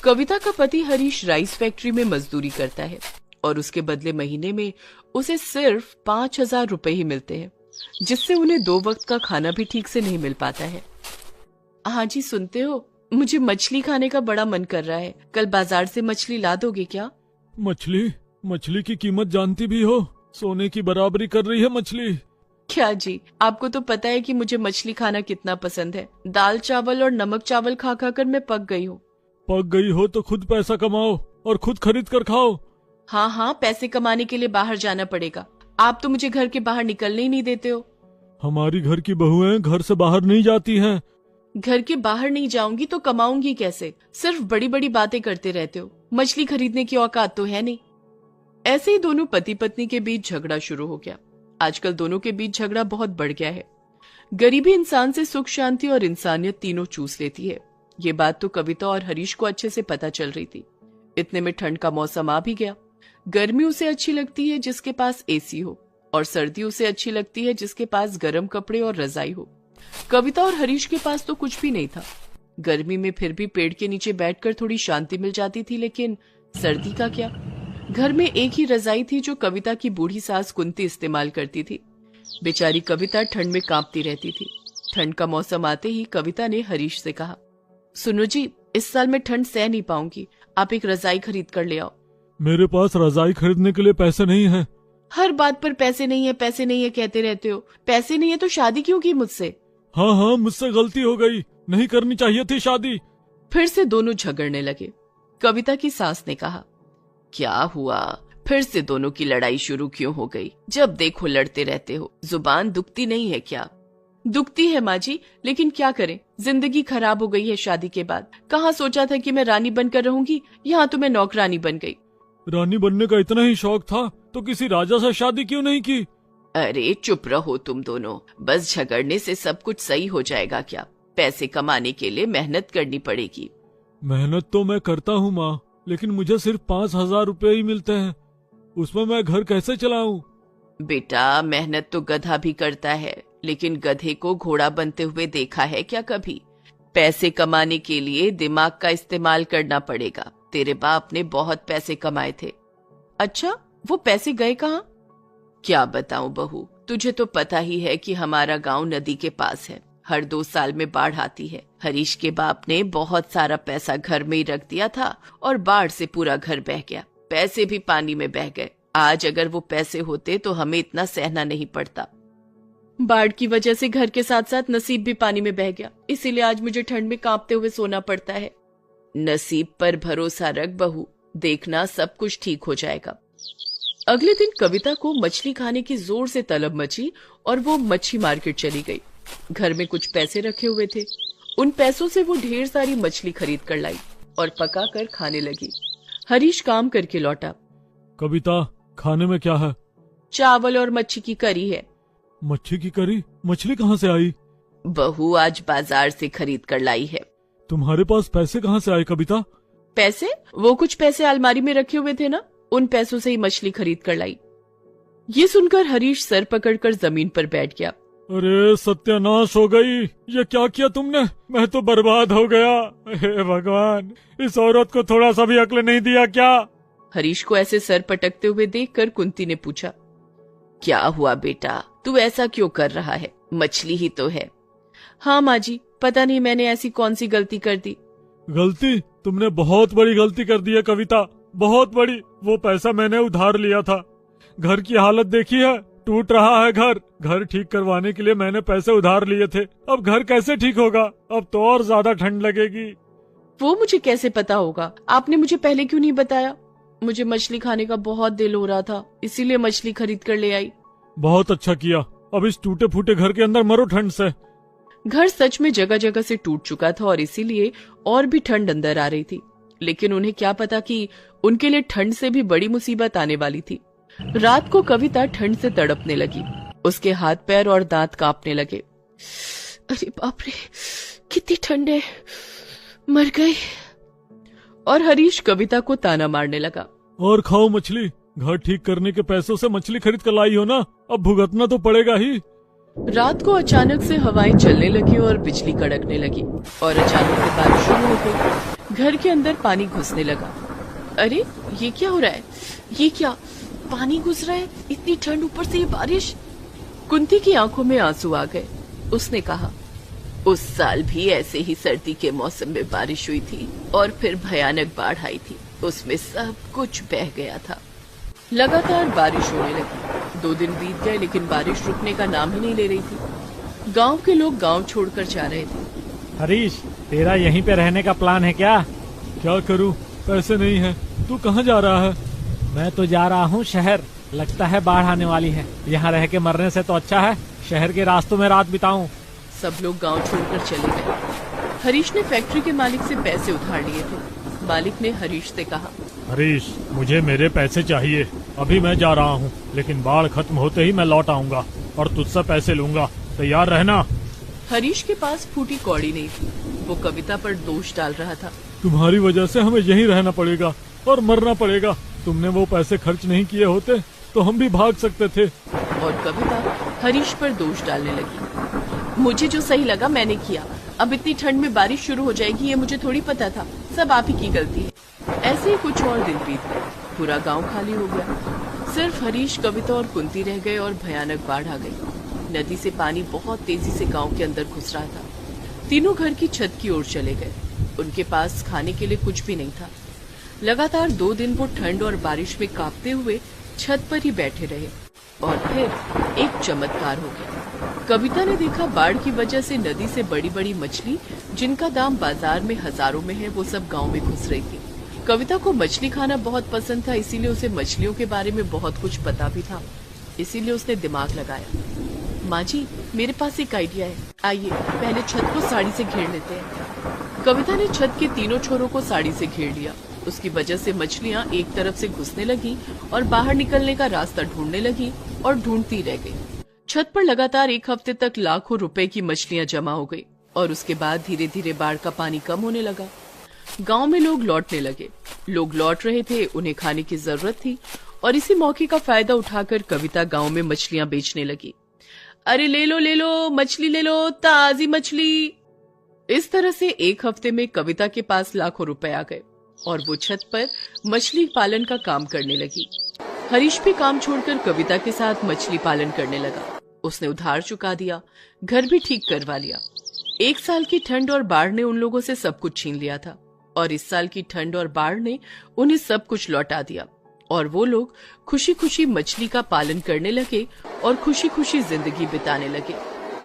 कविता का पति Harish rice factory में मजदूरी करता है और उसके बदले महीने में उसे सिर्फ 5,000 रुपए ही मिलते हैं, जिससे उन्हें 2 वक्त का खाना भी ठीक से नहीं मिल पाता है। हाँ जी, सुनते हो, मुझे मछली खाने का बड़ा मन कर रहा है। कल बाजार से मछली ला दोगे क्या? मछली की कीमत जानती भी हो, सोने की बराबरी कर रही है मछली। क्या जी, आपको तो पता है कि मुझे मछली खाना कितना पसंद है। दाल चावल और नमक चावल खा खा कर मैं पक गई हूँ। पक गई हो तो खुद पैसा कमाओ और खुद खरीद कर खाओ। हाँ, पैसे कमाने के लिए बाहर जाना पड़ेगा। आप तो मुझे घर के बाहर निकलने ही नहीं देते हो। हमारी घर की बहुएं घर से बाहर नहीं जाती हैं। घर के बाहर नहीं जाऊंगी तो कमाऊंगी कैसे? सिर्फ बड़ी बड़ी बातें करते रहते हो। मछली खरीदने की औकात तो है नहीं। ऐसे ही दोनों पति पत्नी के बीच झगड़ा शुरू हो गया। आजकल दोनों के बीच झगड़ा बहुत बढ़ गया है। गरीबी इंसान से सुख शांति और इंसानियत तीनों चूस लेती है। ये बात तो कविता और हरीश को अच्छे से पता चल रही थी। इतने में ठंड का मौसम आ भी गया। गर्मी उसे अच्छी लगती है जिसके पास एसी हो, और सर्दी उसे अच्छी लगती है जिसके पास गर्म कपड़े और रजाई हो। कविता और हरीश के पास तो कुछ भी नहीं था। गर्मी में फिर भी पेड़ के नीचे बैठकर थोड़ी शांति मिल जाती थी, लेकिन सर्दी का क्या? घर में एक ही रजाई थी जो कविता की बूढ़ी सास कुंती इस्तेमाल करती थी। बेचारी कविता ठंड में कांपती रहती थी। ठंड का मौसम आते ही कविता ने हरीश से कहा, सुनो जी, इस साल मैं ठंड सह नहीं पाऊंगी, आप एक रजाई खरीद कर ले आओ। मेरे पास रजाई खरीदने के लिए पैसे नहीं हैं। हर बात पर पैसे नहीं है कहते रहते हो। पैसे नहीं है तो शादी क्यों की मुझसे? हाँ, मुझसे गलती हो गई, नहीं करनी चाहिए थी शादी। फिर से दोनों झगड़ने लगे। कविता की सास ने कहा, क्या हुआ? फिर से दोनों की लड़ाई शुरू क्यों हो गई? जब देखो लड़ते रहते हो। जुबान दुखती नहीं है क्या? दुखती है माँ जी, लेकिन क्या करें, जिंदगी खराब हो गई है शादी के बाद। कहाँ सोचा था कि मैं रानी बनकर रहूंगी, यहाँ तो मैं नौकरानी बन गई। रानी बनने का इतना ही शौक था तो किसी राजा से शादी क्यों नहीं की? अरे चुप रहो तुम दोनों, बस झगड़ने से सब कुछ सही हो जाएगा क्या? पैसे कमाने के लिए मेहनत करनी पड़ेगी। मेहनत तो मैं करता हूँ माँ, लेकिन मुझे सिर्फ 5,000 रुपए ही मिलते हैं। उसमें मैं घर कैसे चलाऊं? बेटा, मेहनत तो गधा भी करता है, लेकिन गधे को घोड़ा बनते हुए देखा है क्या कभी? पैसे कमाने के लिए दिमाग का इस्तेमाल करना पड़ेगा। तेरे बाप ने बहुत पैसे कमाए थे। अच्छा, वो पैसे गए कहाँ? क्या बताऊं बहू, तुझे तो पता ही है कि हमारा गांव नदी के पास है। हर 2 साल में बाढ़ आती है। हरीश के बाप ने बहुत सारा पैसा घर में ही रख दिया था और बाढ़ से पूरा घर बह गया। पैसे भी पानी में बह गए। आज अगर वो पैसे होते तो हमें इतना सहना नहीं पड़ता। बाढ़ की वजह से घर के साथ साथ नसीब भी पानी में बह गया, इसीलिए आज मुझे ठंड में कांपते हुए सोना पड़ता है। नसीब पर भरोसा रख बहू, देखना सब कुछ ठीक हो जाएगा। अगले दिन कविता को मछली खाने की जोर से तलब मची और वो मच्छी मार्केट चली गई। घर में कुछ पैसे रखे हुए थे। उन पैसों से वो ढेर सारी मछली खरीद कर लाई और पका कर खाने लगी। हरीश काम करके लौटा। कविता, खाने में क्या है? चावल और मच्छी की करी है। मच्छी की करी? मछली कहाँ से आई? बहू आज बाजार से खरीद कर लाई है। तुम्हारे पास पैसे कहाँ से आए कविता? पैसे? वो कुछ पैसे अलमारी में रखे हुए थे ना, उन पैसों से ही मछली खरीद कर लाई। ये सुनकर हरीश सर पकड़कर जमीन पर बैठ गया। अरे सत्यानाश हो गई, ये क्या किया तुमने? मैं तो बर्बाद हो गया। हे भगवान, इस औरत को थोड़ा सा भी अक्ल नहीं दिया क्या? हरीश को ऐसे सर पटकते हुए देखकर कुंती ने पूछा, क्या हुआ बेटा, तू ऐसा क्यों कर रहा है? मछली ही तो है। हाँ माँ जी, पता नहीं मैंने ऐसी कौन सी गलती कर दी। गलती? तुमने बहुत बड़ी गलती कर दी है कविता, बहुत बड़ी। वो पैसा मैंने उधार लिया था। घर की हालत देखी है, टूट रहा है घर। घर ठीक करवाने के लिए मैंने पैसे उधार लिए थे। अब घर कैसे ठीक होगा? अब तो और ज्यादा ठंड लगेगी। वो मुझे कैसे पता होगा? आपने मुझे पहले क्यों नहीं बताया? मुझे मछली खाने का बहुत दिल हो रहा था, इसीलिए मछली खरीद कर ले आई। बहुत अच्छा किया। अब इस टूटे फूटे घर के अंदर मरो ठंड से। घर सच में जगह जगह से टूट चुका था और इसीलिए और भी ठंड अंदर आ रही थी। लेकिन उन्हें क्या पता कि उनके लिए ठंड से भी बड़ी मुसीबत आने वाली थी। रात को कविता ठंड से तड़पने लगी। उसके हाथ पैर और दांत कांपने लगे। अरे बाप रे, कितनी ठंड है, मर गई। और हरीश कविता को ताना मारने लगा। और खाओ मछली, घर ठीक करने के पैसों से मछली खरीद कर लाई हो ना, अब भुगतना तो पड़ेगा ही। रात को अचानक से हवाएं चलने लगी और बिजली कड़कने लगी और अचानक से बारिश शुरू हो गई। घर के अंदर पानी घुसने लगा। अरे ये क्या हो रहा है? ये क्या पानी घुस रहा है? इतनी ठंड, ऊपर से ये बारिश। कुंती की आंखों में आंसू आ गए। उसने कहा, उस साल भी ऐसे ही सर्दी के मौसम में बारिश हुई थी और फिर भयानक बाढ़ आई थी। उसमें सब कुछ बह गया था। लगातार बारिश होने लगी। 2 दिन बीत गए लेकिन बारिश रुकने का नाम ही नहीं ले रही थी। गांव के लोग गांव छोड़कर जा रहे थे। हरीश, तेरा यहीं पे रहने का प्लान है क्या? क्या करूं, पैसे नहीं है। तू कहाँ जा रहा है? मैं तो जा रहा हूँ शहर। लगता है बाढ़ आने वाली है। यहाँ रह के मरने से तो अच्छा है शहर के रास्तों में रात बिताऊं। सब लोग गांव छोड़कर चले गए। हरीश ने फैक्ट्री के मालिक से पैसे उधार लिए थे। मालिक ने हरीश से कहा, हरीश, मुझे मेरे पैसे चाहिए। अभी मैं जा रहा हूँ, लेकिन बाढ़ खत्म होते ही मैं लौट आऊंगा और तुझसे पैसे लूंगा। तैयार रहना। हरीश के पास फूटी कौड़ी नहीं थी। वो कविता पर दोष डाल रहा था। तुम्हारी वजह से हमें यहीं रहना पड़ेगा और मरना पड़ेगा। तुमने वो पैसे खर्च नहीं किए होते तो हम भी भाग सकते थे। और कविता हरीश पर दोष डालने लगी। मुझे जो सही लगा मैंने किया। अब इतनी ठंड में बारिश शुरू हो जाएगी ये मुझे थोड़ी पता था। सब आप ही की गलती है। ऐसे ही कुछ और दिन बीत गए। पूरा गांव खाली हो गया। सिर्फ हरीश, कविता और कुंती रह गए और भयानक बाढ़ आ गई। नदी से पानी बहुत तेजी से गांव के अंदर घुस रहा था। तीनों घर की छत की ओर चले गए। उनके पास खाने के लिए कुछ भी नहीं था। लगातार 2 दिन वो ठंड और बारिश में कांपते हुए छत पर ही बैठे रहे। और फिर एक चमत्कार हो गया। कविता ने देखा बाढ़ की वजह से नदी से बड़ी बड़ी मछली, जिनका दाम बाजार में हजारों में है, वो सब गांव में घुस रही थी। कविता को मछली खाना बहुत पसंद था, इसीलिए उसे मछलियों के बारे में बहुत कुछ पता भी था। इसीलिए उसने दिमाग लगाया। माँ जी, मेरे पास एक आइडिया है। आइए पहले छत को साड़ी से घेर लेते हैं। कविता ने छत के तीनों छोरों को साड़ी से घेर लिया। उसकी वजह से मछलियां एक तरफ से घुसने लगी और बाहर निकलने का रास्ता ढूंढने लगी और ढूंढती रह गई। छत पर लगातार 1 हफ्ते तक लाखों रुपए की मछलियां जमा हो गई और उसके बाद धीरे धीरे बाढ़ का पानी कम होने लगा। गांव में लोग लौटने लगे। लोग लौट रहे थे, उन्हें खाने की जरूरत थी और इसी मौके का फायदा उठाकर कविता गांव में मछलियां बेचने लगी। अरे ले लो मछली ले लो, ताजी मछली। इस तरह से 1 हफ्ते में कविता के पास लाखों रुपए आ गए और वो छत पर मछली पालन का काम करने लगी। हरीश भी काम छोड़कर कविता के साथ मछली पालन करने लगा। उसने उधार चुका दिया, घर भी ठीक करवा लिया। 1 साल की ठंड और बाढ़ ने उन लोगों से सब कुछ छीन लिया था और इस साल की ठंड और बाढ़ ने उन्हें सब कुछ लौटा दिया और वो लोग खुशी खुशी मछली का पालन करने लगे और खुशी खुशी जिंदगी बिताने लगे।